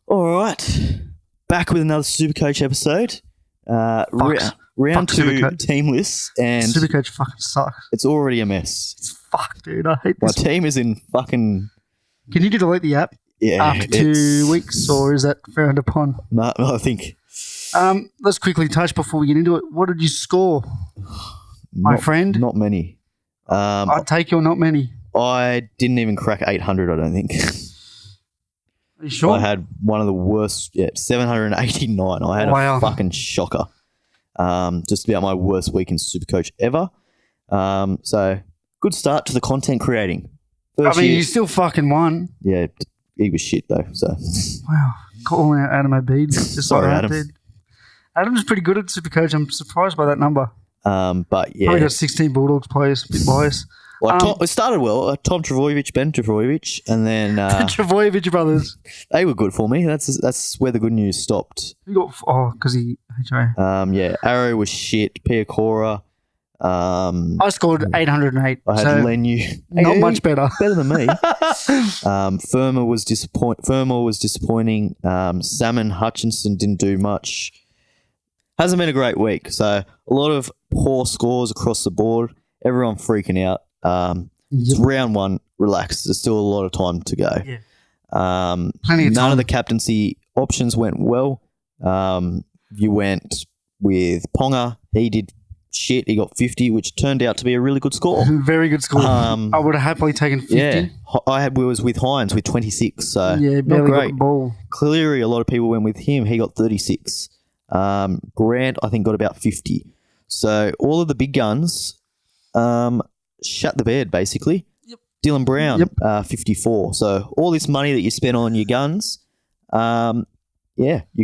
All right. Back with another SuperCoach episode. Round 2 Supercoach. team lists, and SuperCoach fucking sucks. it's already a mess. It's fucked, dude. I hate My this. team is in fucking... Can you delete the app after 2 weeks, or is that frowned upon? No, I think... Let's quickly touch before we get into it. What did you score, my friend? Not many. I'd take your not many. I didn't even crack 800, I don't think. Are you sure? I had one of the worst... 789. I had a fucking shocker. Just about my worst week in SuperCoach ever. So, good start to the content creating. First year, you still fucking won. Yeah, he was shit though. So, Wow. Calling out Adam Obeid. Just Sorry, like that, Adam. dude. Adam's pretty good at SuperCoach. I'm surprised by that number. but yeah, Probably got 16 Bulldogs players. A bit biased. well, it started well. Tom Travojevic, Ben Travojevic, and then Travojevic brothers. they were good for me. That's where the good news stopped. You got because he HRA. Arrow was shit. Piacora. I scored 808. I had so Lenu. not much better. Better than me. Firma was disappointing. Salmon Hutchinson didn't do much. Hasn't been a great week. So a lot of poor scores across the board. Everyone freaking out. It's round 1. Relax. There's still a lot of time to go. Yeah. Plenty of time. None of the captaincy options went well. You went with Ponga. He did shit. He got 50, which turned out to be a really good score. Very good score. I would have happily taken 50. Yeah, we was with Hines with 26. So Yeah, not barely got great. the ball. Cleary, a lot of people went with him. He got 36. Grant, I think, got about 50. So all of the big guns shut the bed, basically. Yep. Dylan Brown, 54. So all this money that you spent on your guns, you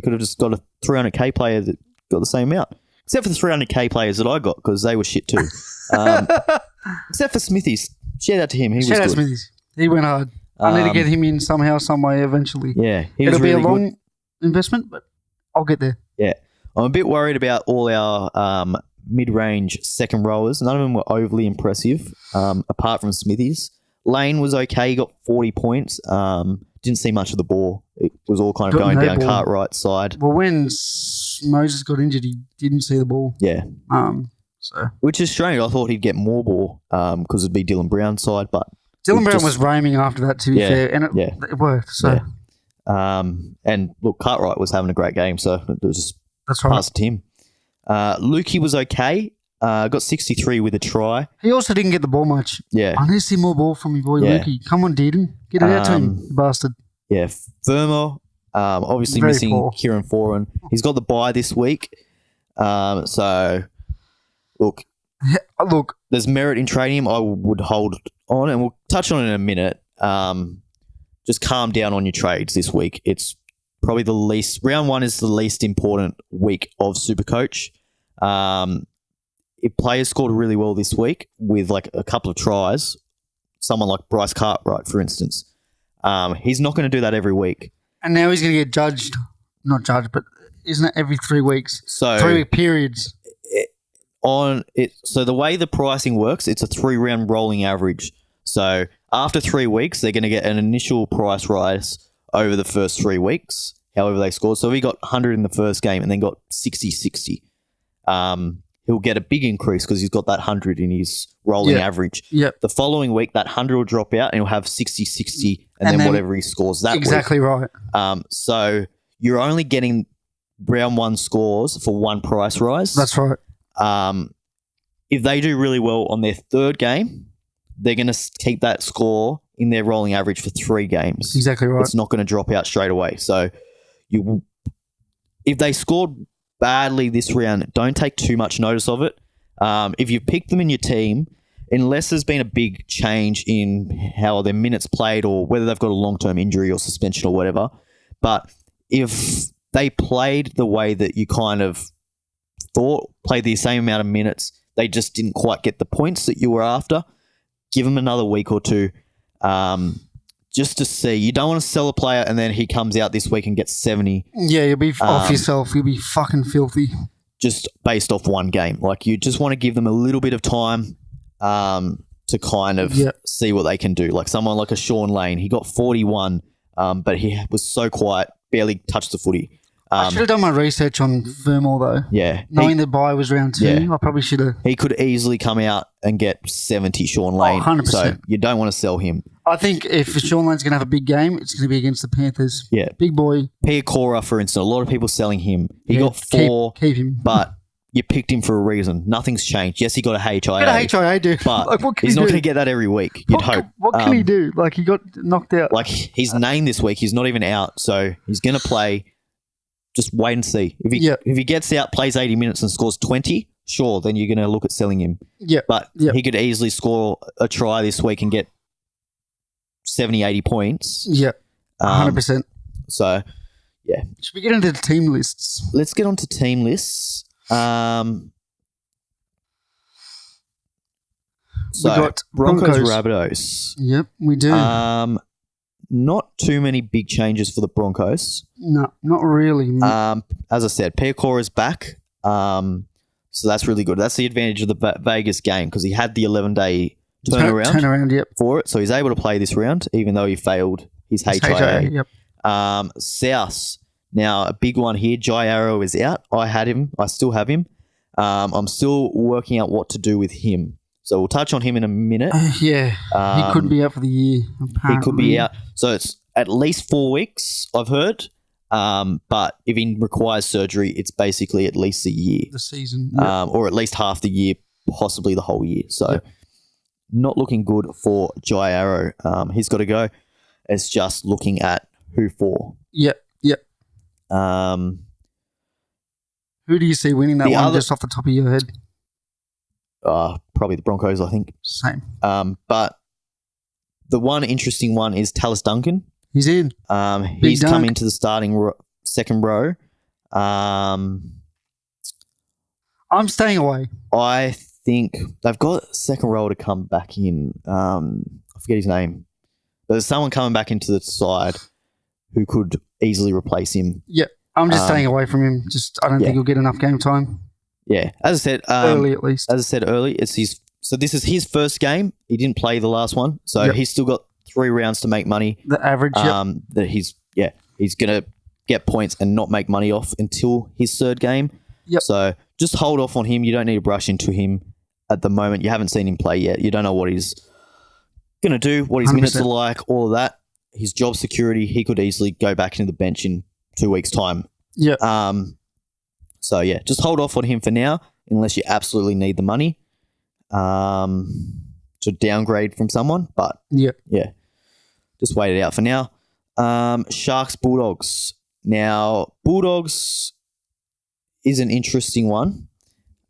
could have just got a 300k player that got the same amount. Except for the 300k players that I got, because they were shit too. Except for Smithies. Shout out to him. He was Shout out good. Smithies. He went hard. I need to get him in somehow, some way, eventually. Yeah, he was It'll be really a long good. investment, but I'll get there. Yeah. I'm a bit worried about all our mid-range second rowers. None of them were overly impressive, apart from Smithies. Lane was okay. He got 40 points. Didn't see much of the ball. It was all kind of going down Cartwright's side. Well, when Moses got injured, he didn't see the ball. Yeah. So Which is strange. I thought he'd get more ball because it'd be Dylan Brown's side, but Dylan Brown was roaming after that, to be fair, and it worked. So and look, Cartwright was having a great game, so it was just that's right. passed to him. Lukey was okay. Got 63 with a try. He also didn't get the ball much. Yeah. I need to see more ball from your boy Lukey. Come on, Dearden. Get it out to him, you bastard. Yeah. Verma, obviously Very missing poor. Kieran Foran. He's got the bye this week. So, look, there's merit in trading him. I would hold on, and we'll touch on it in a minute. Just calm down on your trades this week. It's probably the least... Round 1 is the least important week of SuperCoach. If players scored really well this week with like a couple of tries, someone like Bryce Cartwright, for instance, he's not going to do that every week. And now he's going to get judged. Not judged, but isn't it every 3 weeks? So 3-week periods. So the way the pricing works, it's a 3-round rolling average. So after 3 weeks, they're going to get an initial price rise over the first 3 weeks, however they scored. So he got 100 in the first game and then got 60-60. He'll get a big increase because he's got that 100 in his rolling average. Yep. The following week, that 100 will drop out and he'll have 60-60 and then whatever he scores that exactly week. Right. So you're only getting round 1 scores for 1 price rise. That's right. If they do really well on their 3rd game, they're going to keep that score in their rolling average for 3 games. Exactly right. It's not going to drop out straight away. So if they scored badly this round, don't take too much notice of it. If you've picked them in your team, unless there's been a big change in how their minutes played or whether they've got a long-term injury or suspension or whatever, but if they played the way that you kind of thought, played the same amount of minutes, they just didn't quite get the points that you were after, give them another week or two just to see. You don't want to sell a player and then he comes out this week and gets 70. Yeah, you'll be off yourself. You'll be fucking filthy. Just based off one game. Like, you just want to give them a little bit of time to kind of see what they can do. Like someone like a Sean Lane, he got 41, but he was so quiet barely touched the footy. I should have done my research on Fermor though. Yeah. Knowing the bye was round 2, Yeah. I probably should have. He could easily come out and get 70 Sean Lane. 100%. So you don't want to sell him. I think if Sean Lane's going to have a big game, it's going to be against the Panthers. Yeah. Big boy. Pia Cora, for instance, a lot of people selling him. He got 4, Keep him. but you picked him for a reason. Nothing's changed. Yes, he got a HIA. What did HIA do? But like, what can he's he not do? going to get that every week, you'd hope. What can he do? Like, he got knocked out. Like, he's named this week. He's not even out. So he's going to play. Just wait and see. If he gets out, plays 80 minutes and scores 20, sure, then you're going to look at selling him. Yeah. But he could easily score a try this week and get 70, 80 points. Yeah. 100%. So, yeah. Should we get into the team lists? Let's get on to team lists. So we got Broncos, Rabbitohs. Yep, we do. Not too many big changes for the Broncos. No, not really. As I said, Pia Cora is back. So that's really good. That's the advantage of the Vegas game because he had the 11-day turnaround for it. So he's able to play this round, even though he failed his HIA. Yep. South. Now, a big one here. Jai Arrow is out. I had him. I still have him. I'm still working out what to do with him. So we'll touch on him in a minute. He could be out for the year, apparently. He could be out. So it's at least 4 weeks, I've heard. But if he requires surgery, it's basically at least a year. The season. Or at least half the year, possibly the whole year. So not looking good for Jai Arrow. He's got to go. It's just looking at who for. Yep. Who do you see winning that one just off the top of your head? Probably the Broncos, I think. Same. But the one interesting one is Tallis Duncan. He's in. He's come into the starting second row. I'm staying away. I think they've got a second row to come back in. I forget his name. But there's someone coming back into the side who could easily replace him. Yeah, I'm just staying away from him. I don't think he'll get enough game time. Yeah, as I said, early at least. As I said early, it's his. So this is his first game. He didn't play the last one, so he's still got 3 rounds to make money. The average. That he's gonna get points and not make money off until his third game. Yep. So just hold off on him. You don't need to brush into him at the moment. You haven't seen him play yet. You don't know what he's gonna do, what his 100%. Minutes are like, all of that. His job security. He could easily go back into the bench in 2 weeks' time. Yeah. So, yeah, just hold off on him for now unless you absolutely need the money to downgrade from someone. But, yeah, just wait it out for now. Sharks, Bulldogs. Now, Bulldogs is an interesting one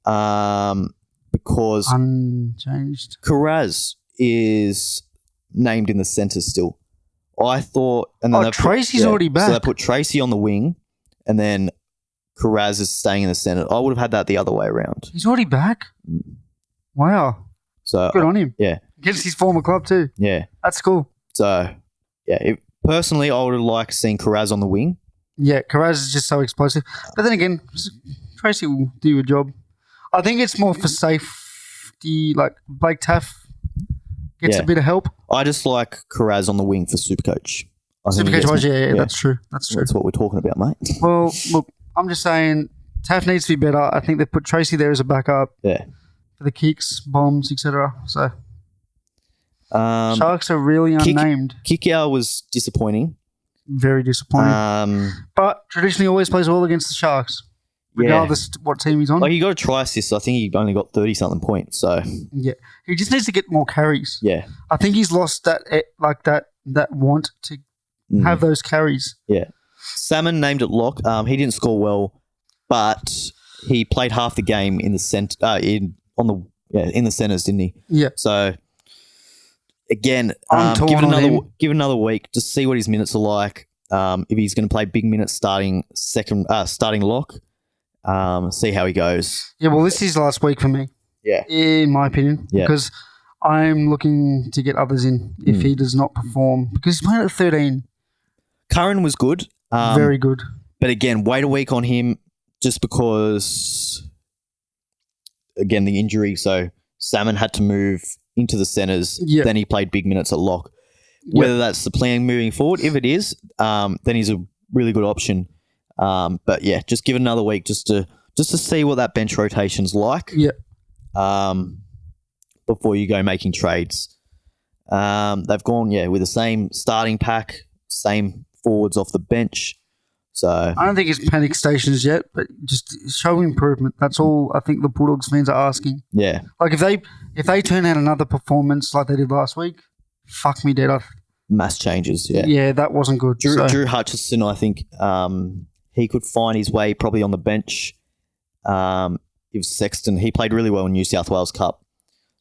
because unchanged. Karaz is named in the centre still. I thought... and then Tracy's already back. So they put Tracy on the wing and then Karaz is staying in the centre. I would have had that the other way around. He's already back? Wow. So good on him. Yeah. Against his former club too. Yeah. That's cool. So, yeah. Personally, I would have liked seeing Karaz on the wing. Yeah, Karaz is just so explosive. But then again, Tracy will do a job. I think it's more for safety, like Blake Taff gets a bit of help. I just like Karaz on the wing for SuperCoach. SuperCoach, yeah, that's true. That's what we're talking about, mate. Well, look, I'm just saying Taff needs to be better. I think they've put Tracy there as a backup. Yeah. For the kicks, bombs, etc. So Sharks are really unnamed. Kikau was disappointing. Very disappointing. But traditionally always plays well against the Sharks. Regardless what team he's on. Like he got a try assist. I think he only got 30-something points. So yeah. He just needs to get more carries. Yeah. I think he's lost that want to have those carries. Yeah. Salmon named at lock. He didn't score well, but he played half the game in the in the centers, didn't he? Yeah. So again, give another week. Just see what his minutes are like. If he's going to play big minutes starting lock, see how he goes. Yeah. Well, this is last week for me. Yeah. In my opinion, because I'm looking to get others in if he does not perform because he's playing at 13. Curran was good. Very good. But again, wait a week on him just because, again, the injury. So Salmon had to move into the centres. Yep. Then he played big minutes at lock. Whether that's the plan moving forward, if it is, then he's a really good option. But yeah, just give it another week just to see what that bench rotation's like. Yeah. Before you go making trades. They've gone with the same starting pack, same forwards off the bench. So I don't think it's panic stations yet, but just show improvement. That's all I think the Bulldogs fans are asking. Yeah. Like if they turn out another performance like they did last week, fuck me dead. Mass changes, yeah. Yeah, that wasn't good. Drew Hutchison, I think he could find his way probably on the bench. If Sexton, he played really well in New South Wales Cup.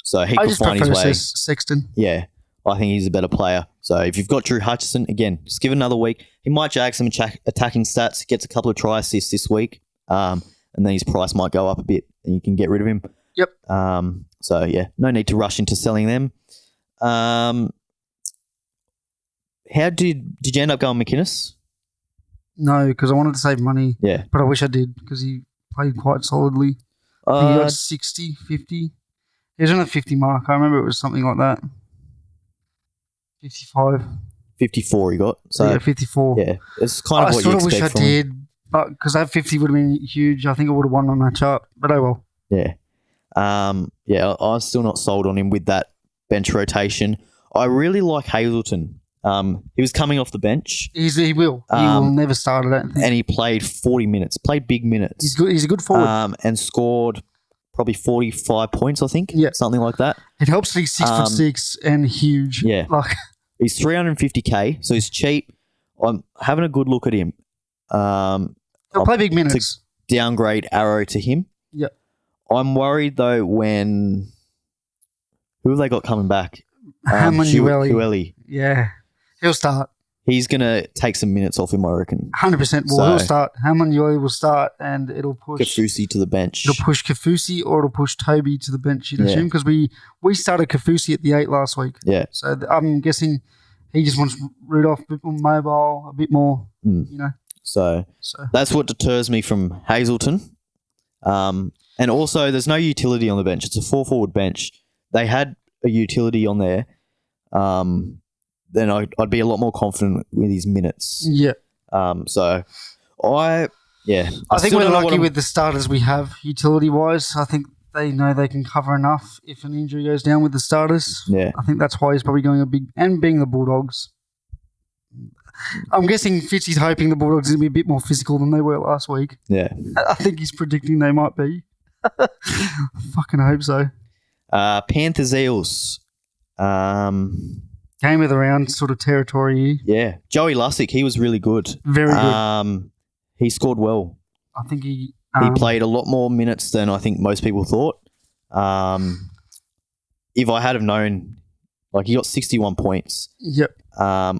So he could find his way. Sexton. Yeah, I think he's a better player. So if you've got Drew Hutchison, again, just give it another week. He might jag some attacking stats, gets a couple of try assists this week, and then his price might go up a bit, and you can get rid of him. Yep. So yeah, no need to rush into selling them. How did you end up going McInnes? No, because I wanted to save money. Yeah, but I wish I did because he played quite solidly. He got 60, 50. He was on the 50 mark. I remember it was something like that. 55. 54 he got. So, yeah, 54. Yeah, it's kind of what you expect from him. I sort of wish I did, but because that 50 would have been huge. I think I would have won my match up, but oh well. Yeah. I'm still not sold on him with that bench rotation. I really like Hazleton. He was coming off the bench. He will. He will never start, I don't think. And he played 40 minutes, played big minutes. He's good. He's a good forward. And scored probably 45 points, I think. Yeah. Something like that. It helps that he's 6'6" and huge. Yeah. Like he's 350k, so he's cheap. I'm having a good look at him. He'll play big minutes. Downgrade arrow to him. Yeah. I'm worried though who have they got coming back? Hueli. Yeah. He'll start. He's going to take some minutes off him, I reckon. 100%. Well, he'll start. Hamon will start and it'll push Kafusi to the bench. It'll push Kafusi or it'll push Toby to the bench, you'd assume, because we started Kafusi at the 8 last week. Yeah. So I'm guessing he just wants Rudolph a bit more mobile, a bit more, So that's what deters me from Hazleton. And also, there's no utility on the bench. It's a 4-forward bench. They had a utility on there. Then I'd be a lot more confident with his minutes. Yeah. So I think we're lucky with the starters we have utility-wise. I think they know they can cover enough if an injury goes down with the starters. Yeah. I think that's why he's probably going and being the Bulldogs. I'm guessing Fitzy's hoping the Bulldogs will be a bit more physical than they were last week. Yeah. I think he's predicting they might be. Fucking hope so. Panthers Eels. Game of the round sort of territory. Yeah. Joey Lussick, he was really good. Very good. He scored well. I think he played a lot more minutes than I think most people thought. If I had have known, he got 61 points. Yep. I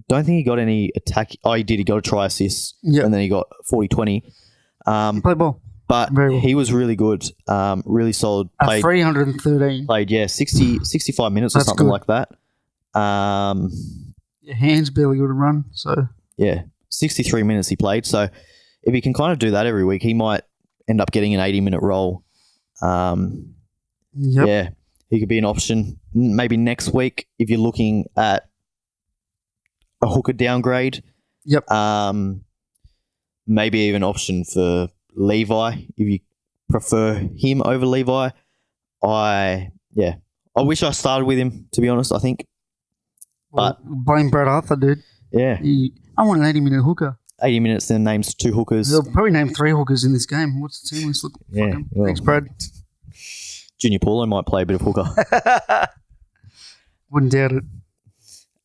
don't think he got any attack. Oh, he did. He got a try assist. Yep. And then he got 40-20. He played ball. But he was really good. Really solid. At 313. Played, 65 minutes or something like that. Your hands barely got to run. So 63 minutes he played. So if he can kind of do that every week, he might end up getting an 80-minute role. Yeah, he could be an option. Maybe next week if you're looking at a hooker downgrade. Yep. Maybe even option for Levi if you prefer him over Levi. I wish I started with him, to be honest, I think. But blame Brad Arthur, dude. Yeah. I want an 80-minute hooker. 80 minutes, then names 2 hookers. They'll probably name 3 hookers in this game. What's the team list look like? Thanks, Brad. Junior Paulo might play a bit of hooker. Wouldn't doubt it.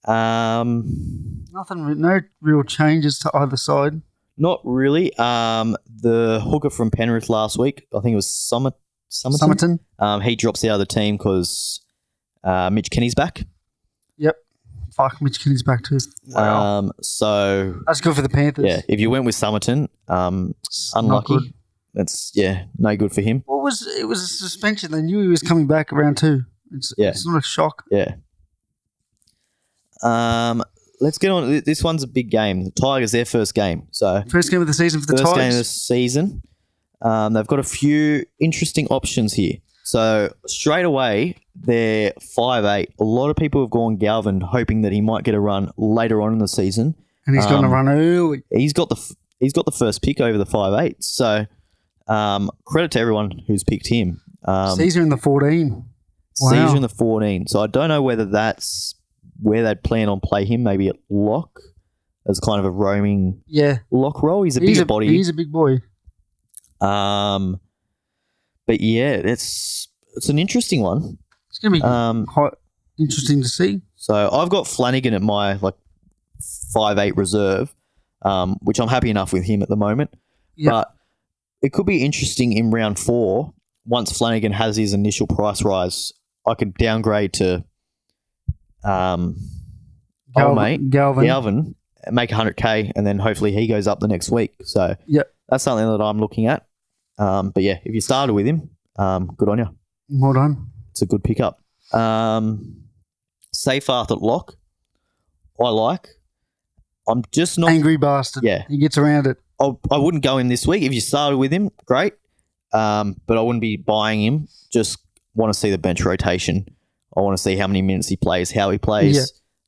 Nothing. No real changes to either side. Not really. The hooker from Penrith last week, I think it was Summerton. He drops out of the team because Mitch Kenny's back. Yep. Fuck, Mitch Kenny's back too. Wow. So that's good for the Panthers. Yeah, if you went with Summerton, unlucky. That's no good for him. It was a suspension. They knew he was coming back round 2. It's not a shock. Yeah. Let's get on. This one's a big game. The Tigers, their first game. So first game of the season for the Tigers. First game of the season. They've got a few interesting options here. So straight away, they're 5'8". A lot of people have gone Galvin, hoping that he might get a run later on in the season. And he's going to run early. He's got the first pick over the 5'8". So credit to everyone who's picked him. Caesar in the 14. Wow. Caesar in the 14. So I don't know whether that's where they'd plan on play him, maybe at lock as kind of a roaming lock role. He's a bigger body. He's a big boy. But yeah, it's an interesting one. It's going to be quite interesting to see. So I've got Flanagan at my 5'8" reserve, which I'm happy enough with him at the moment. Yep. But it could be interesting in round 4, once Flanagan has his initial price rise, I could downgrade to Galvin, make 100K, and then hopefully he goes up the next week. So that's something that I'm looking at. But yeah, if you started with him, good on you. Well done. It's a good pickup. Seyfarth at lock, I like. I'm just not... Angry bastard. Yeah. He gets around it. I wouldn't go him this week. If you started with him, great. But I wouldn't be buying him. Just want to see the bench rotation. I want to see how many minutes he plays, how he plays. Yeah,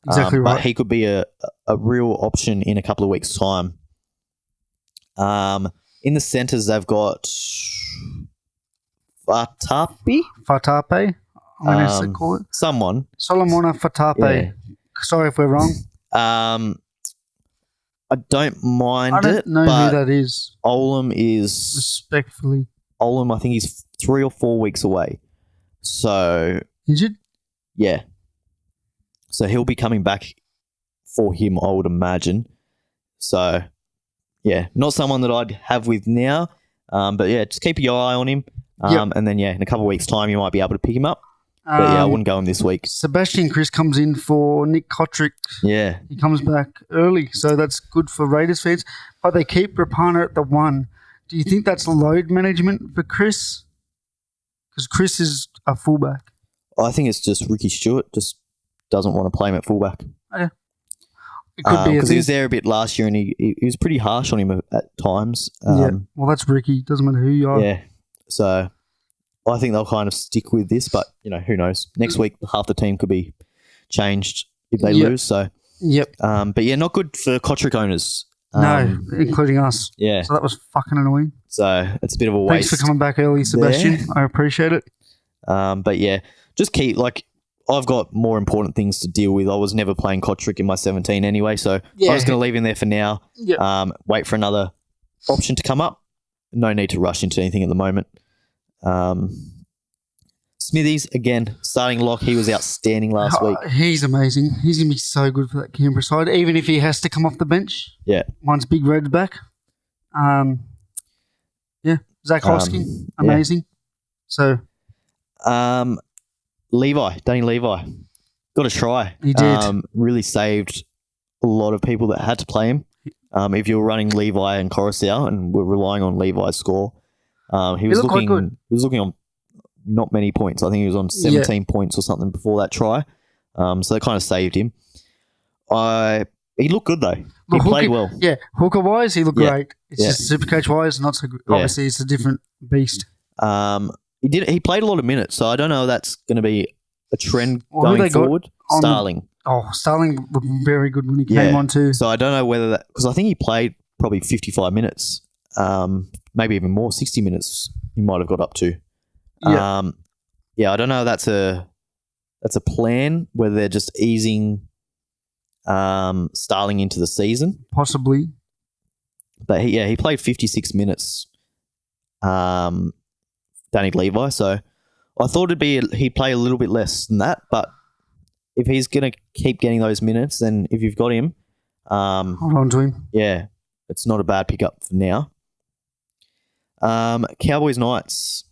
exactly right. But he could be a real option in a couple of weeks' time. In the centres, they've got Fatape. I mean, they call it. Someone. Solomona Fatape. Yeah. Sorry if we're wrong. I don't mind it. I don't know who that is. Olam is... Respectfully. Olam, I think he's 3 or 4 weeks away. So... Is it? Yeah. So he'll be coming back for him, I would imagine. So, yeah, not someone that I'd have with now. But yeah, just keep your eye on him. And then, in a couple of weeks' time, you might be able to pick him up. But yeah, I wouldn't go him this week. Sebastian Chris comes in for Nick Kotrick. Yeah. He comes back early, so that's good for Raiders fans. But they keep Rapana at the 1. Do you think that's load management for Chris? Because Chris is a fullback. I think it's just Ricky Stewart just doesn't want to play him at fullback. Okay. It could be because he was there a bit last year and he was pretty harsh on him at times. Well, that's Ricky. Doesn't matter who you are. Yeah. So I think they'll kind of stick with this, but who knows? Next week, half the team could be changed if they lose. So, but yeah, not good for Kotrick owners. No, including us. Yeah. So that was fucking annoying. So it's a bit of a waste. Thanks for coming back early, Sebastian. There. I appreciate it. But yeah, just keep I've got more important things to deal with. I was never playing Kotrick in my 17 anyway, so I was going to leave him there for now. Yep. Wait for another option to come up. No need to rush into anything at the moment. Smithies, again, starting lock. He was outstanding last week. He's amazing. He's going to be so good for that Canberra side, even if he has to come off the bench. Yeah. Once Big Red's back. Zach Hosking, amazing. So... Danny Levi, got a try. He did. Really saved a lot of people that had to play him. If you were running Levi and Coruscant and were relying on Levi's score, he was looking on not many points. I think he was on 17 points or something before that try. So that kind of saved him. He looked good though. He played well. Yeah, hooker wise, he looked great. It's just Supercoach wise, not so good. Obviously, it's a different beast. He played a lot of minutes, so I don't know if that's going to be a trend going forward. Starling. Starling looked very good when he came on too. So I don't know whether that... Because I think he played probably 55 minutes, maybe even more, 60 minutes he might have got up to. I don't know if that's a plan, whether they're just easing Starling into the season. Possibly. But he played 56 minutes. Danny Levi, so I thought he'd play a little bit less than that, but if he's going to keep getting those minutes, then if you've got him... hold on to him. Yeah, it's not a bad pickup for now. Cowboys Knights.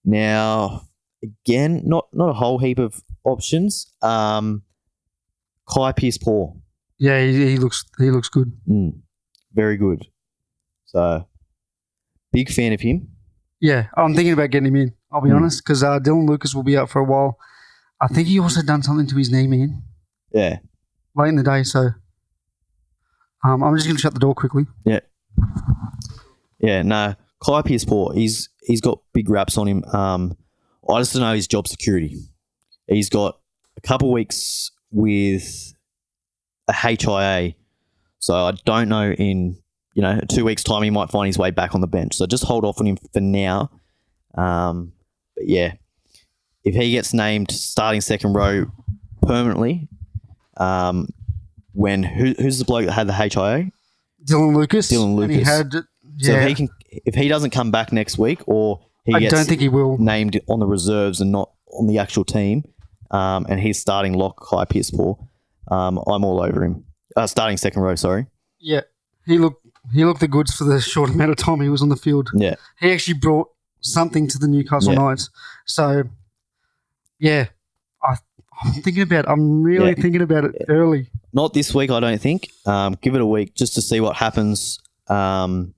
Now, again, not a whole heap of options. Kai Pearce-Paul. Yeah, he looks good. Very good. So... Big fan of him. Yeah, I'm thinking about getting him in, I'll be honest, because Dylan Lucas will be out for a while. I think he also done something to his knee, man. Yeah. Late in the day, so I'm just going to shut the door quickly. Yeah. Yeah, no. Kai Pearce-Paul, he's got big raps on him. I just don't know his job security. He's got a couple weeks with a HIA. So I don't know in 2 weeks' time he might find his way back on the bench. So just hold off on him for now. But yeah, if he gets named starting second row permanently, who's the bloke that had the HIA? Dylan Lucas. And he had, So if he doesn't come back next week, or I don't think he will named on the reserves and not on the actual team, and he's starting lock Kai Pierce-Paul, I'm all over him. Starting second row, sorry. Yeah, he looked the goods for the short amount of time he was on the field. Yeah, he actually brought something to the Newcastle Knights. So, yeah, I'm thinking about it. I'm really thinking about it early. Not this week, I don't think. Give it a week just to see what happens when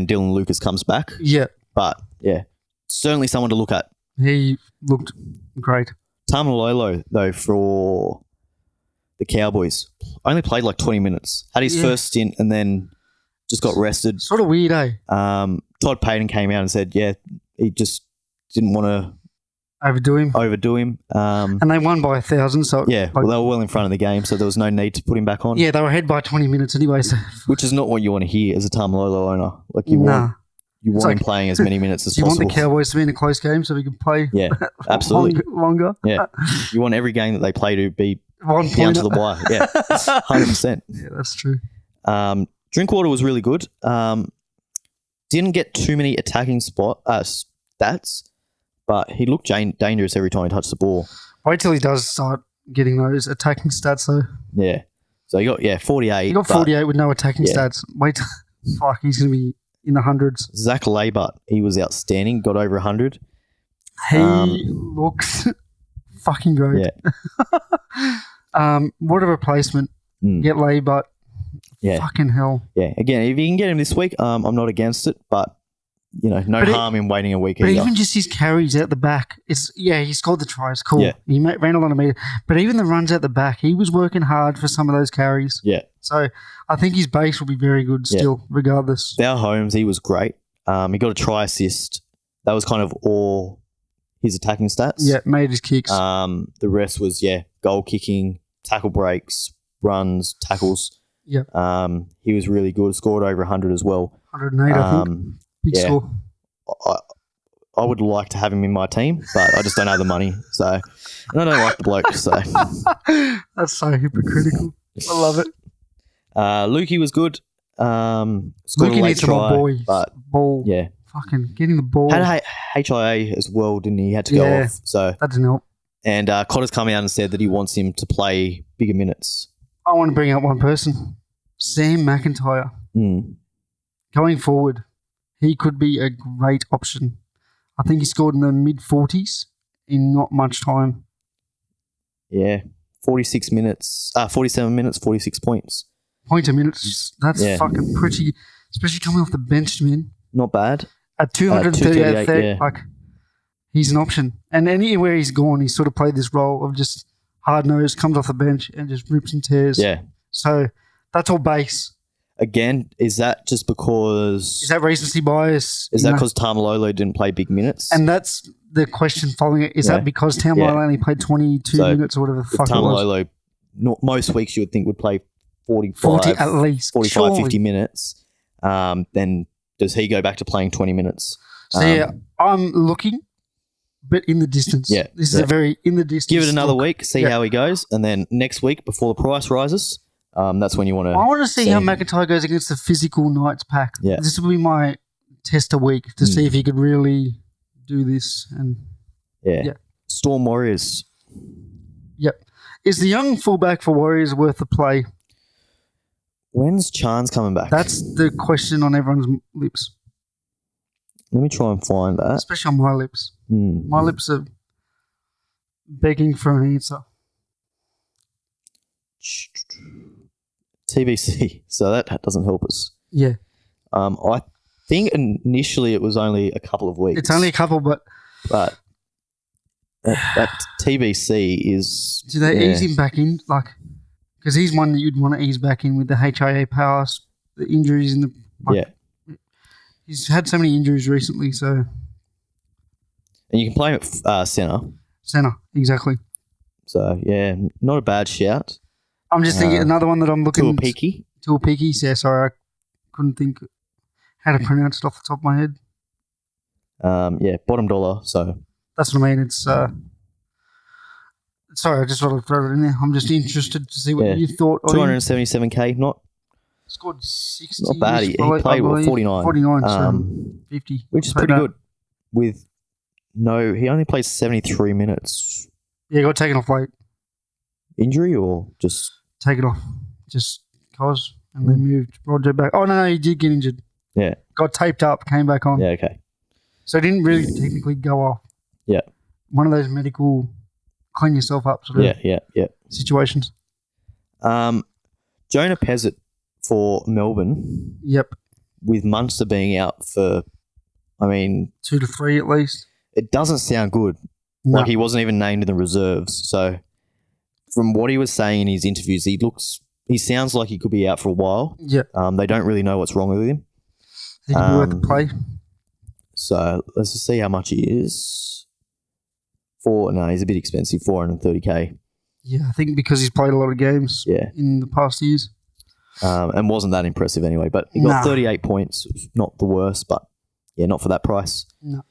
Dylan Lucas comes back. Yeah. But, yeah, certainly someone to look at. He looked great. Tamalolo, though, for the Cowboys, only played like 20 minutes. Had his first stint and then just got rested. Sort of weird, eh? Todd Payton came out and said, he just didn't want to overdo him. And they won by 1,000. So they were well in front of the game, so there was no need to put him back on. Yeah, they were ahead by 20 minutes anyway. So. Which is not what you want to hear as a Tamalolo owner. Like you want him playing as many minutes as possible. You want the Cowboys to be in a close game so we can play absolutely. longer. Yeah. You want every game that they play to be 1 down point to the wire. Yeah, 100%. Yeah, that's true. Drinkwater was really good. Didn't get too many attacking stats, but he looked dangerous every time he touched the ball. Wait till he does start getting those attacking stats, though. Yeah. So he got 48. He got 48 with no attacking stats. Wait, he's going to be in the hundreds. Zach Labutt, he was outstanding. Got over 100. He looks fucking great. Yeah. What a replacement. Get Labutt. Yeah. Fucking hell. Yeah. Again, if you can get him this week, I'm not against it, but no harm in waiting a week. But even just his carries out the back, he scored the tries. Cool. Yeah. He ran a lot of meters. But even the runs out the back, he was working hard for some of those carries. Yeah. So I think his base will be very good still, regardless. Val Holmes, he was great. He got a try assist. That was kind of all his attacking stats. Yeah, made his kicks. The rest was, goal kicking, tackle breaks, runs, tackles. Yeah. He was really good. Scored over 100 as well. 108, I think. Big score. I would like to have him in my team, but I just don't have the money. So, and I don't like the bloke. So that's so hypocritical. I love it. Lukey was good. Lukey needs some more boys. Ball. Yeah. Fucking getting the ball. Had HIA as well, didn't he? He had to go off. So that didn't help. And Cotter's come out and said that he wants him to play bigger minutes. I want to bring up one person, Sam McIntyre. Going forward, he could be a great option. I think he scored in the mid-40s in not much time. Yeah, 47 minutes, 46 points. Point a minute, that's fucking pretty, especially coming off the bench, man. Not bad. At 238, he's an option. And anywhere he's gone, he's sort of played this role of just hard-nosed, comes off the bench and just rips and tears. Yeah. So that's all base. Again, is that just because... Is that recency bias? Is that because Tamalolo didn't play big minutes? And that's the question following it. Is that because Tamalolo only played 22 minutes or whatever the fuck Tamalolo, it was? Most weeks you would think would play 40 at least. 45, 50 minutes. Then does he go back to playing 20 minutes? So, I'm looking, but in the distance. Yeah. This is a very in the distance. Give it another week, see how he goes. And then next week, before the price rises... that's when you want to... I want to see how McIntyre goes against the physical Knights pack. Yeah. This will be my tester week to see if he could really do this. And Storm Warriors. Yep. Is the young fullback for Warriors worth the play? When's Chance coming back? That's the question on everyone's lips. Let me try and find that. Especially on my lips. My lips are begging for an answer. TBC, so that doesn't help us. Yeah. I think initially it was only a couple of weeks. It's only a couple, but that TBC is... Do they ease him back in? Because he's one that you'd want to ease back in with the HIA powers, the injuries in the... He's had so many injuries recently, so... And you can play him at centre. Centre, exactly. So, not a bad shout. I'm just thinking another one that I'm looking... Tuapiki. Tuapiki. Yeah, sorry. I couldn't think how to pronounce it off the top of my head. Bottom dollar. So that's what I mean. It's... sorry, I just wanted to throw it in there. I'm just interested to see what you thought. 277k, not... Scored 60. Not bad. He played 49. 49, 50. Which is pretty good. He only played 73 minutes. Yeah, got taken off late. Injury or just... Taken off. Just cause. And they moved Roger back. Oh, no, he did get injured. Yeah. Got taped up, came back on. Yeah, okay. So he didn't really technically go off. Yeah. One of those medical clean yourself up sort of situations. Jonah Pezzett for Melbourne. Yep. With Munster being out for, 2 to 3 at least. It doesn't sound good. No. Like he wasn't even named in the reserves. So from what he was saying in his interviews, he sounds like he could be out for a while. Yeah. They don't really know what's wrong with him. He could be worth the play. So let's just see how much he is. He's a bit expensive, 430k. Yeah, I think because he's played a lot of games in the past years. And wasn't that impressive anyway. But he got 38 points. Not the worst, but not for that price. No.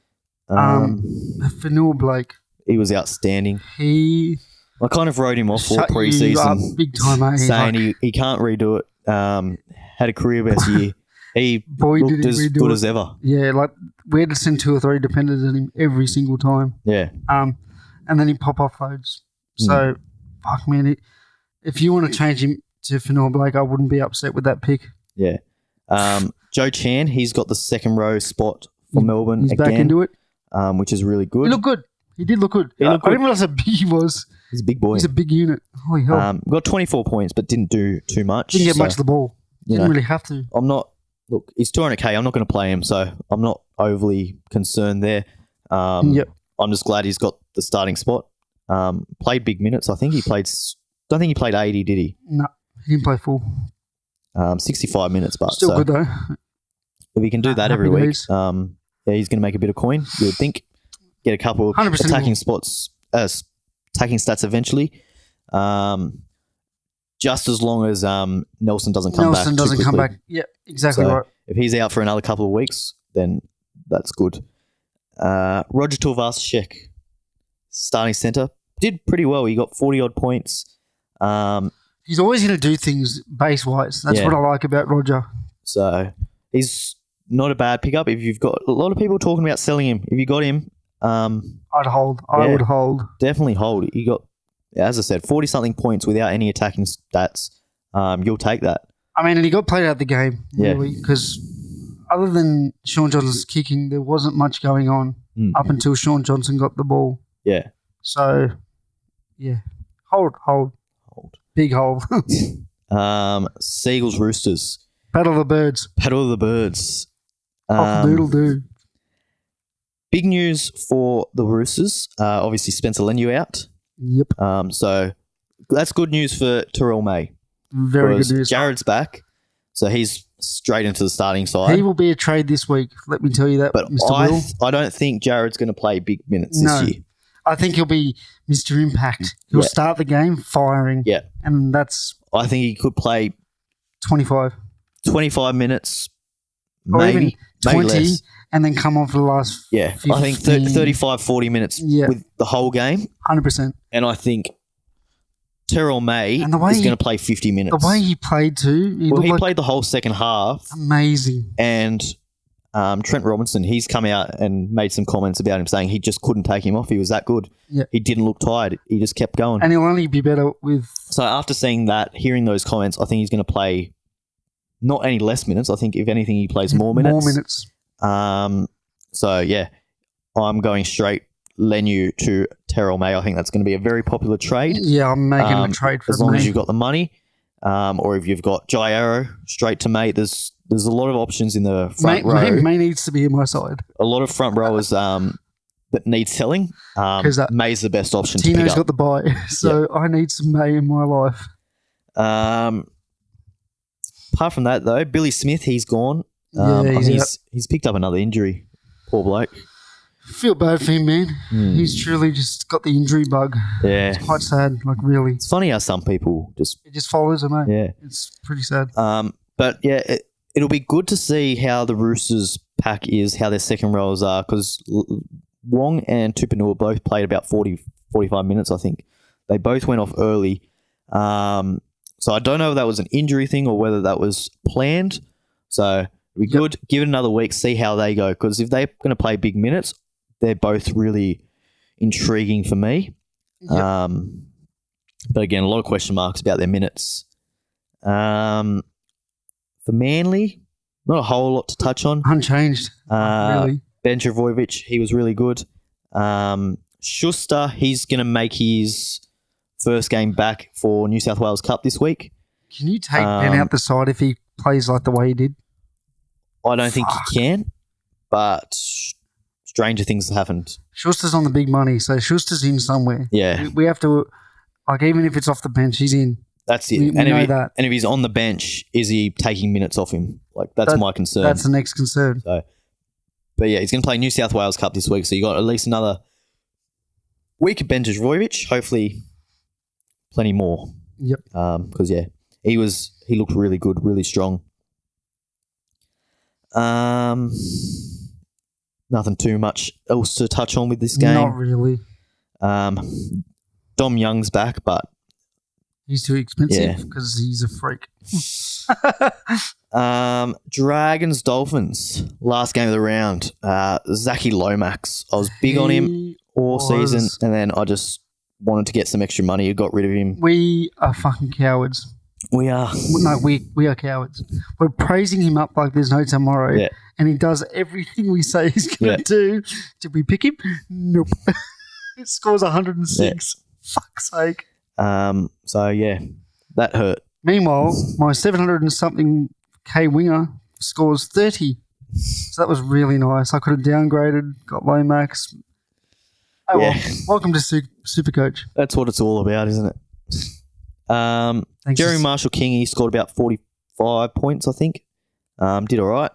Fanua Blake. He was outstanding. I kind of wrote him off for pre-season. Big time, mate. Saying he can't redo it. Had a career best year. He looked as good as ever. Yeah, like we had to send 2 or 3 dependents on him every single time. Yeah. And then he'd pop off loads. So, fuck, man. If you want to change him to Fanua Blake, I wouldn't be upset with that pick. Yeah. Joe Chan, he's got the second row spot for Melbourne he's again. Back into it. Which is really good. He looked good. He did look good. I didn't realize how big he was. He's a big boy. He's a big unit. Holy hell. Got 24 points, but didn't do too much. Didn't get much of the ball. Didn't really have to. Look, he's 200k. I'm not going to play him, so I'm not overly concerned there. I'm just glad he's got the starting spot. Played big minutes. Don't think he played 80, did he? No, he didn't play full. 65 minutes, but still good though. If he can do that every week, he's going to make a bit of coin. You would think. Get a couple of attacking stats eventually. Just as long as Nelson doesn't come back. Nelson doesn't come back. Yeah, exactly right. If he's out for another couple of weeks, then that's good. Roger Tuivasa-Sheck, starting centre, did pretty well. He got 40-odd points. He's always going to do things base-wise. That's what I like about Roger. So he's not a bad pickup. If you've got a lot of people talking about selling him, if you got him, I'd hold. I would hold. Definitely hold. You got, as I said, 40-something points without any attacking stats. You'll take that. And he got played out the game, really, because other than Sean Johnson's kicking, there wasn't much going on up until Sean Johnson got the ball. Yeah. So, hold. Big hold. Seagulls, Roosters. Battle of the Birds. Doodle-doo. Big news for the Roosters. Obviously, Spencer Leniu out. Yep. So that's good news for Terrell May. Very good news. Jared's back, so he's straight into the starting side. He will be a trade this week. Let me tell you that, but Mr. Will. I don't think Jared's going to play big minutes this year. I think he'll be Mr. Impact. He'll start the game firing. Yeah. And that's... I think he could play 25 minutes, or maybe, even 20, maybe less. And then come on for the last 15. I think 35, 40 minutes with the whole game. 100%. And I think Terrell May is going to play 50 minutes. The way he played too. He played the whole second half. Amazing. And Trent Robinson, he's come out and made some comments about him saying he just couldn't take him off. He was that good. Yeah. He didn't look tired. He just kept going. And he'll only be better with... So after seeing that, hearing those comments, I think he's going to play not any less minutes. I think if anything, he plays more minutes. More minutes. I'm going straight Leniu to Terrell May. I think that's going to be a very popular trade. Yeah, I'm making a trade for as long as you've got the money, or if you've got Jai Arrow straight to May. There's a lot of options in the front row. May needs to be in my side. A lot of front rowers that need selling. May's the best option. Tino's to pick up. Got the buy, so I need some May in my life. Apart from that, though, Billy Smith, he's gone. He's picked up another injury. Poor bloke. Feel bad for him, man. He's truly just got the injury bug. Yeah. It's quite sad, like really. It's funny how some people just... It just follows him, mate. Yeah. It's pretty sad. But, yeah, it'll be good to see how the Roosters pack is, how their second rows are, because Wong and Tupanua both played about 45 minutes, I think. They both went off early. So I don't know if that was an injury thing or whether that was planned. So it'd be good. Give it another week, see how they go, because if they're going to play big minutes, they're both really intriguing for me. But again, a lot of question marks about their minutes. For Manly, not a whole lot to touch on. Unchanged, really. Ben Travojevic, he was really good. Schuster, he's going to make his first game back for New South Wales Cup this week. Can you take Ben out the side if he plays like the way he did? I don't think he can, but stranger things have happened. Schuster's on the big money, so Schuster's in somewhere. Yeah. We have to, like, even if it's off the bench, he's in. That's it. We know that. And if he's on the bench, is he taking minutes off him? Like, that's my concern. That's the next concern. So, but yeah, he's going to play New South Wales Cup this week, so you got at least another week of Ben Travojevic, hopefully plenty more. Yep. Because, yeah, he looked really good, really strong. Nothing too much else to touch on with this game. Not really. Dom Young's back, but he's too expensive because he's a freak. Dragons Dolphins, last game of the round. Zachy Lomax. I was big on him all season, and then I just wanted to get some extra money. You got rid of him. We are fucking cowards. We are. No, we are cowards. We're praising him up like there's no tomorrow, and he does everything we say he's going to do. Did we pick him? Nope. It scores 106. Fuck's sake. So, yeah, that hurt. Meanwhile, my 700 and something K winger scores 30. So that was really nice. I could have downgraded, got Lomax. Oh, well, welcome to SuperCoach. That's what it's all about, isn't it? Jerry Marshall King, he scored about 45 points, I think. Did all right.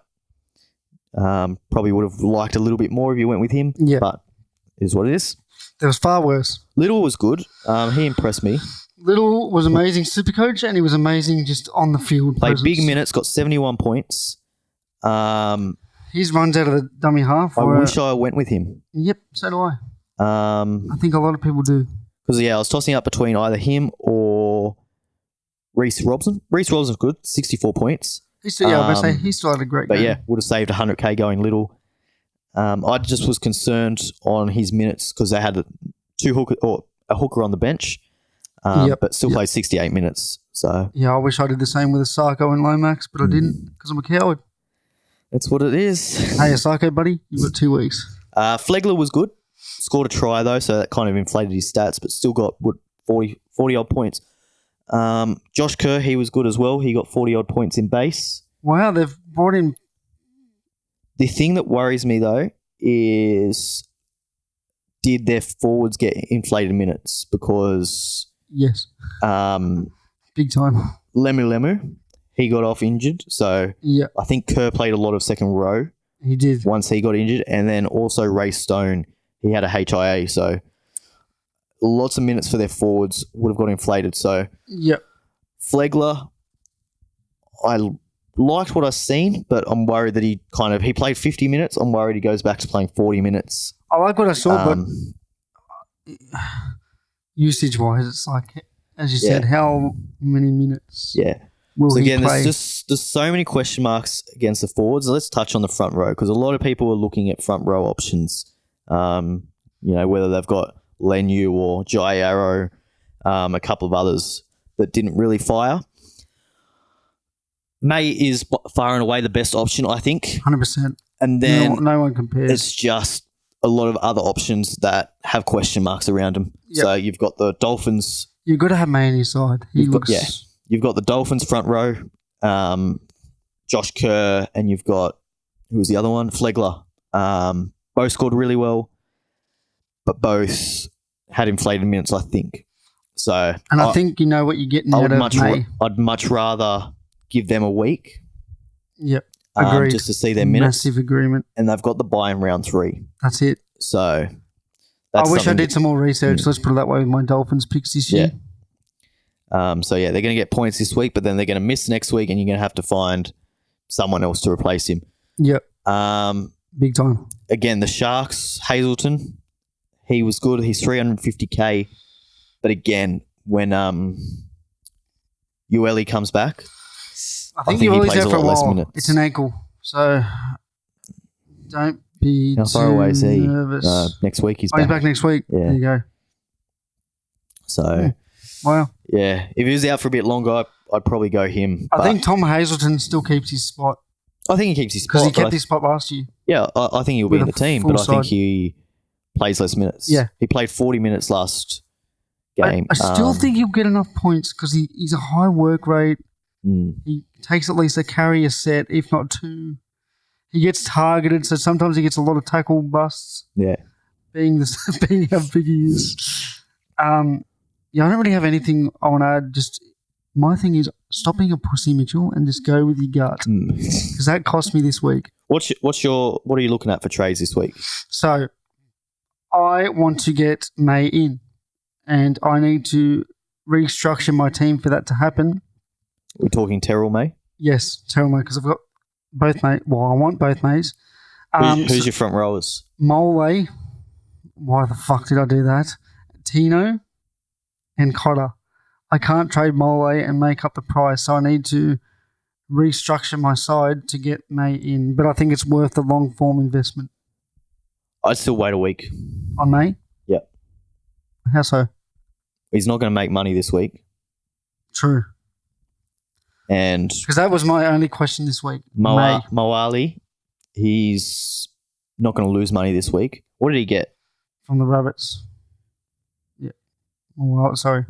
Probably would have liked a little bit more if you went with him. Yeah. But it is what it is. There was far worse. Little was good. He impressed me. Little was amazing SuperCoach, and he was amazing just on the field. Played big minutes, got 71 points. His runs out of the dummy half. I wish I went with him. Yep, so do I. I think a lot of people do. Because, I was tossing up between either him or Reece Robson. Reece Robson's good, 64 points. I was going to say, he still had a great game. But, yeah, would have saved 100K going Little. I just was concerned on his minutes because they had a hooker on the bench, but still played 68 minutes. So yeah, I wish I did the same with Asako and Lomax, but I didn't because I'm a coward. That's what it is. Hey, Asako, buddy, you've got 2 weeks. Flegler was good. Scored a try, though, so that kind of inflated his stats, but still got 40-odd points. Josh Kerr, he was good as well. He got 40-odd points in base. Wow, they've brought him. The thing that worries me, though, is did their forwards get inflated minutes? Because... Yes. Big time. Lemu, he got off injured. So I think Kerr played a lot of second row. He did. Once he got injured. And then also Ray Stone, he had a HIA. So lots of minutes for their forwards would have got inflated. So Flegler, I liked what I've seen, but I'm worried that he played 50 minutes. I'm worried he goes back to playing 40 minutes. I like what I saw, but usage-wise, it's like, as you said, how many minutes will he play? There's so many question marks against the forwards. Let's touch on the front row because a lot of people are looking at front row options, whether they've got Lenu or Jai Arrow, a couple of others that didn't really fire. May is far and away the best option, I think. 100%. And then no one compares. It's just a lot of other options that have question marks around them. Yep. So you've got the Dolphins. You've got to have May on your side. You've got the Dolphins front row, Josh Kerr, and you've got, who was the other one? Flegler. Both scored really well, but both had inflated minutes, I think. So, and I think you know what you're getting out of May. I'd much rather give them a week. Yep. Agreed. Just to see their minutes. Massive agreement. And they've got the bye in round 3. That's it. So I wish I something did some more research. Let's put it that way with my Dolphins picks this year. So they're going to get points this week, but then they're going to miss next week, and you're going to have to find someone else to replace him. Yep. Big time. Again, the Sharks, Hazleton, he was good. He's 350K. But again, when Ueli comes back, I think he Ueli's plays out a for a lot less while. minutes. It's an ankle. So don't be How far away is he? nervous. Next week he's He's back next week. Yeah. There you go. So, Wow. yeah, if he was out for a bit longer, I'd probably go him. I think Tom Hazleton still keeps his spot I think he keeps his spot. because he kept his spot last year. Yeah, I think he'll be With in the a team, full but I think side. he plays less minutes. Yeah. He played 40 minutes last game. I still think he'll get enough points because he's a high work rate. He takes at least a carry a set, if not two. He gets targeted, so sometimes he gets a lot of tackle busts. Yeah. Being how big he is. I don't really have anything I want to add. Just my thing is stop being a pussy, Mitchell, and just go with your gut because that cost me this week. What are you looking at for trades this week? So I want to get May in, and I need to restructure my team for that to happen. We're talking Terrell May. Yes, Terrell May, because I've got both May. Well, I want both Mays. Who's your front rowers? Mole. Why the fuck did I do that? Tino and Cotter. I can't trade Mole and make up the price, so I need to restructure my side to get May in. But I think it's worth the long form investment. I'd still wait a week. On May? Yep. How so? He's not going to make money this week. True. And because that was my only question this week. May. Moali, he's not going to lose money this week. What did he get? From the Rabbits. Yeah. Well, sorry.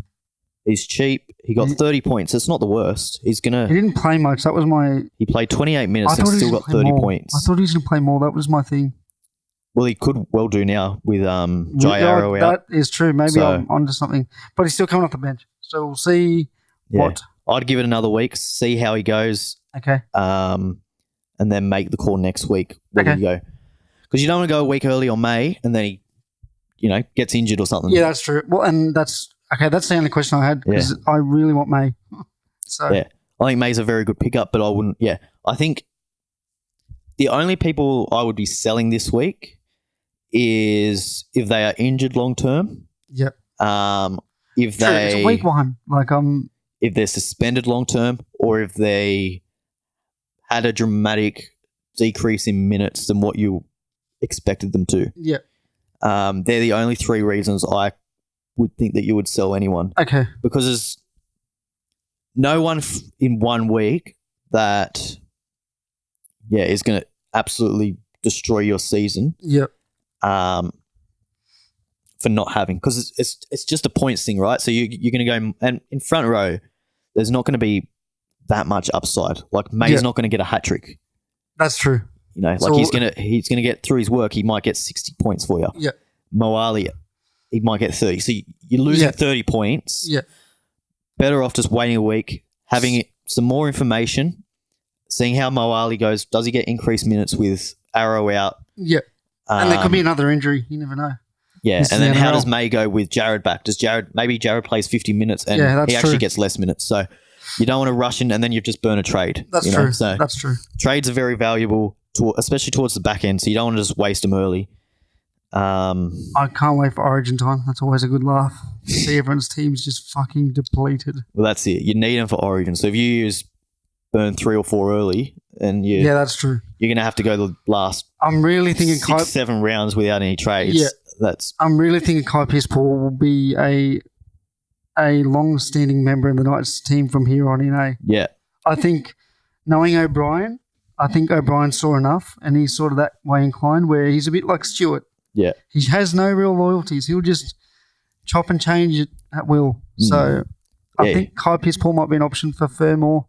He's cheap. He got 30 points. It's not the worst. He didn't play much. That was my... He played 28 minutes and still got 30 points. I thought he was going to play more. That was my thing. Well, he could well do now with Jairo out. That is true. Maybe I'm onto something. But he's still coming off the bench. So we'll see what... I'd give it another week, see how he goes. Okay. And then make the call next week. Where you go. Because you don't want to go a week early on May and then he, gets injured or something. Yeah, that's true. Well, and that's the only question I had because I really want May. So yeah, I think May's a very good pickup, but I wouldn't. Yeah, I think the only people I would be selling this week is if they are injured long term. Yep. If they it's week one, if they're suspended long term, or if they had a dramatic decrease in minutes than what you expected them to. Yeah. They're the only three reasons I would think that you would sell anyone. Okay. Because there's no one in 1 week that, is going to absolutely destroy your season. Yep. For not having, because it's just a points thing, right? So you're going to go, and in front row, there's not going to be that much upside. Like May's not going to get a hat trick. That's true. He's gonna get through his work. He might get 60 points for you. Yeah. Moali, he might get 30. So you're losing 30 points. Yeah. Better off just waiting a week, having some more information, seeing how Moali goes. Does he get increased minutes with Arrow out? Yeah. And there could be another injury. You never know. Yeah. And then how does May go with Jared back? Maybe Jared plays 50 minutes and he actually gets less minutes. So you don't want to rush in and then you've just burned a trade. That's true. So that's true. Trades are very valuable, especially towards the back end. So you don't want to just waste them early. I can't wait for Origin time. That's always a good laugh. See everyone's team's just fucking depleted. Well, that's it. You need them for Origin. So if you burn 3 or 4 early, and that's true. You're going to have to go the last. I'm really thinking 6-7 rounds without any trades. Yeah, I'm really thinking Kai Pierce-Paul will be a long-standing member of the Knights team from here on in. Yeah, I think knowing O'Brien, O'Brien saw enough, and he's sort of that way inclined where he's a bit like Stewart. Yeah. He has no real loyalties. He'll just chop and change it at will. So I think Kai Pierce-Paul might be an option for Fermor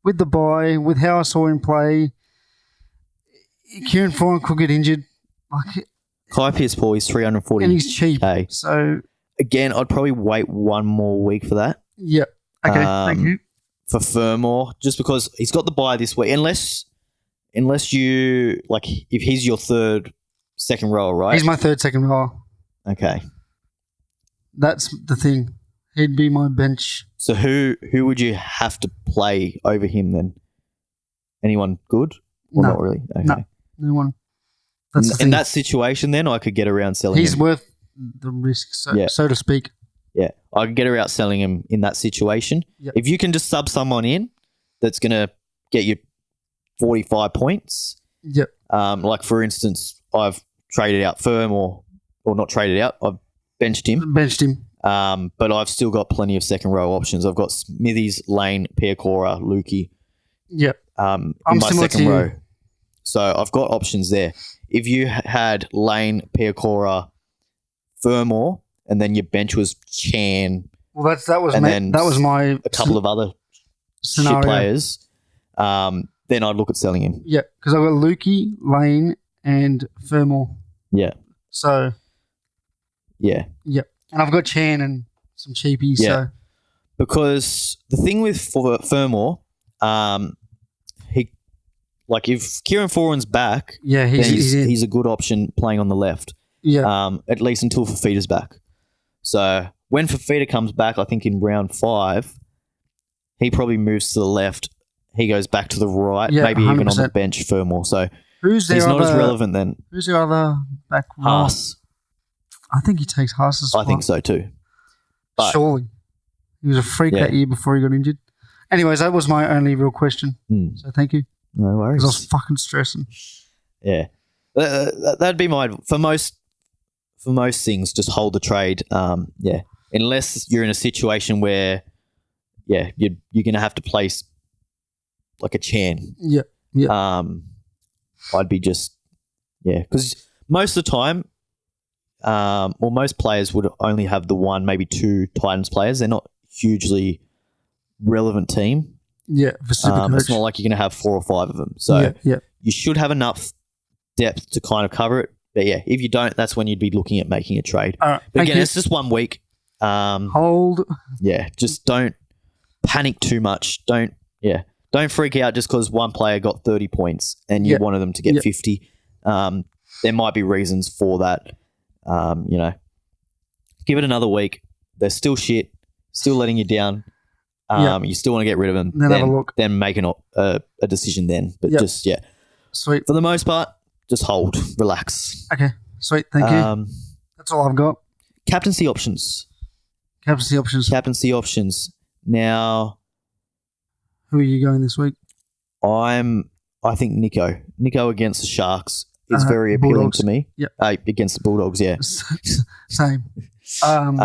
with the bye, with how I saw him play. Kieran Foran could get injured. Kai Pierce-Paul is 340. And he's cheap. So again, I'd probably wait 1 more week for that. Yeah. Okay, thank you. For Fermor, just because he's got the bye this week. Unless you, if he's your third second rower, right? He's my third second rower. Okay. That's the thing. He'd be my bench. So who would you have to play over him then? Anyone good? Or No. not really? Okay. No one. That's the In thing. that situation then, I could get around selling He's him. worth the risk, so to speak. Yeah, I could get around selling him in that situation. Yep. If you can just sub someone in that's going to get you 45 points, Yep. like for instance, I've traded out Firm or not traded out, I've benched him. But I've still got plenty of second row options. I've got Smithies, Lane, Piacora, Lukey. Yep. In my second row. So I've got options there. If you had Lane, Piacora, Fermor, and then your bench was Chan, well, that was my a couple of other scenario. shit players, then I'd look at selling him. Yeah, because I've got Lukey, Lane, and Fermor. Yeah. So. Yeah. Yep. And I've got Chan and some cheapies. Yeah. So. Because the thing with Fermor, if Kieran Foran's back, he's a good option playing on the left. Yeah. At least until Fafita's back. So when Fafita comes back, I think in round 5, he probably moves to the left. He goes back to the right, maybe 100%. Even on the bench Fermor. So he's not as relevant then. Who's the other back? Haas. I think he takes Haas's spot. I think so too. But, surely. He was a freak that year before he got injured. Anyways, that was my only real question. So thank you. No worries. Because I was fucking stressing. Yeah. That'd be my... For most things, just hold the trade. Unless you're in a situation where, you're going to have to place like a Chan. Yeah. Yeah. I'd be just... Yeah. Because most of the time... most players would only have the one, maybe two Titans players. They're not hugely relevant team. Yeah, for SuperCoach. It's not like you're going to have 4 or 5 of them. So you should have enough depth to kind of cover it. But yeah, if you don't, that's when you'd be looking at making a trade. All right, but again, it's just 1 week. Hold. Yeah, just don't panic too much. Don't freak out just because one player got 30 points and you wanted them to get 50. There might be reasons for that. Give it another week. They're still shit, still letting you down. You still want to get rid of them. Then have a look. Then make a decision then. But sweet. For the most part, just hold, relax. Okay, sweet. Thank you. That's all I've got. Captaincy options. Now, who are you going this week? I think Nico against the Sharks is very appealing Bulldogs. to me. Yep. Against the Bulldogs, yeah. Same. And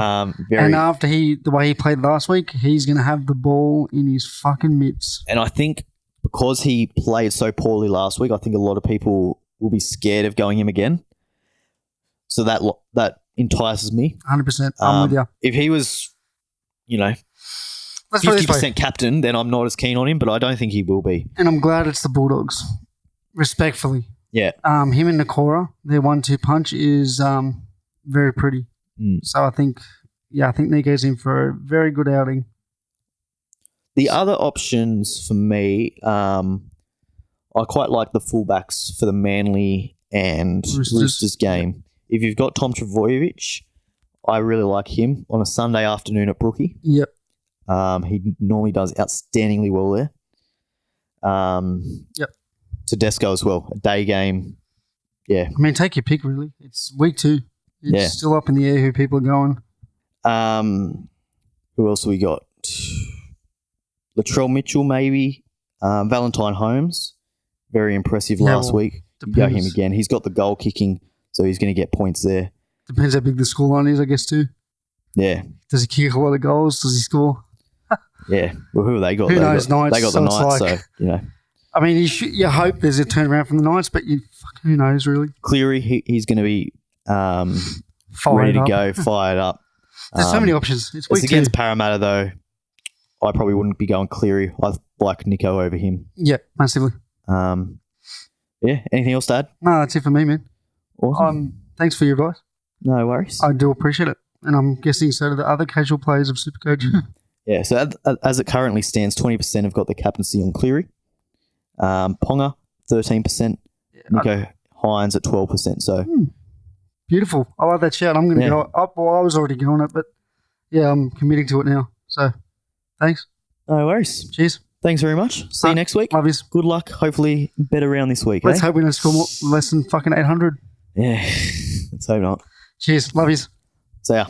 after the way he played last week, he's going to have the ball in his fucking mitts. And I think because he played so poorly last week, I think a lot of people will be scared of going him again. So that entices me. 100%. I'm with you. If he was, 50% captain, then I'm not as keen on him, but I don't think he will be. And I'm glad it's the Bulldogs. Respectfully. Yeah. Him and Nakora, their 1-2 punch is very pretty. So I think Nico's in for a very good outing. The other options for me, I quite like the fullbacks for the Manly and Roosters game. If you've got Tom Trbojevic, I really like him on a Sunday afternoon at Brookie. Yep. He normally does outstandingly well there. Yep. Tedesco as well, a day game. Yeah. I mean, take your pick, really. It's week 2. It's still up in the air who people are going. Who else have we got? Latrell Mitchell, maybe. Valentine Holmes, very impressive last week. Go him again. He's got the goal kicking, so he's going to get points there. Depends how big the scoreline is, I guess, too. Yeah. Does he kick a lot of goals? Does he score? Yeah. Well, who have they got? Who knows? Knights. They got the Knights, so. I mean, you hope there's a turnaround from the Knights, but who knows, really? Cleary, he's going to be ready to go, fired up. There's so many options. It's week 2. Against Parramatta, though. I probably wouldn't be going Cleary. I like Nico over him. Yeah, massively. Anything else to add? No, that's it for me, man. Awesome. Thanks for your advice. No worries. I do appreciate it. And I'm guessing so do the other casual players of SuperCoach. Yeah, so as it currently stands, 20% have got the captaincy on Cleary. Ponga, 13%. Nico Hines at 12%. So Beautiful. I like that shout. I'm going to Yeah. go up. Well, I was already going it, but yeah, I'm committing to it now. So thanks. no worries. Cheers. Thanks very much. See you next week. Love yous. Good luck. Hopefully better round this week. Let's eh? hope we don't score less than fucking 800. Yeah. Let's hope not. Cheers. Love yous. See ya.